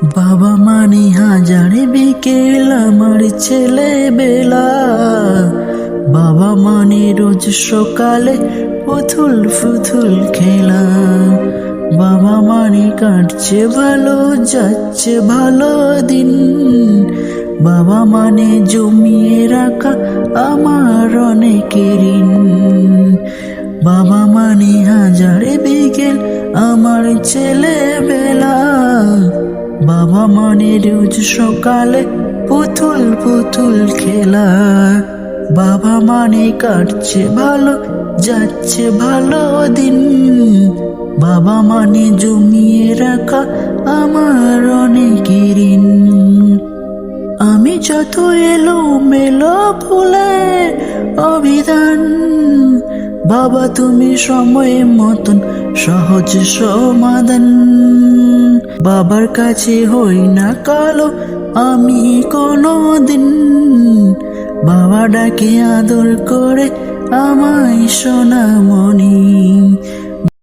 বাবা মানে হাজারে বিকেল আমার ছেলেবেলা। বাবা মানে রোজ সকালে পুতুল পুতুল খেলা। বাবা মানে কাটছে ভালো যাচ্ছে ভালো দিন। বাবা মানে জমিয়ে রাখা আমার অনেক ঋণ। বাবা মানে হাজারে বিকেল আমার ছেলেবেলা। বাবা মানে রোজ সকালে পুতুল পুতুল খেলা। বাবা মানে কাটছে ভালো যাচ্ছে ভালো দিন। বাবা মানে জমিয়ে রাখা আমার অনেক ঋণ। আমি যত এলো মেলো ভুলে অভিধান, বাবা তুমি সময় মতন সহজ সমাধান। বাবার কাছে হই না কালো আমি কোনো দিন। বাবা ডাকে আদর করে আমায় সোনামণি।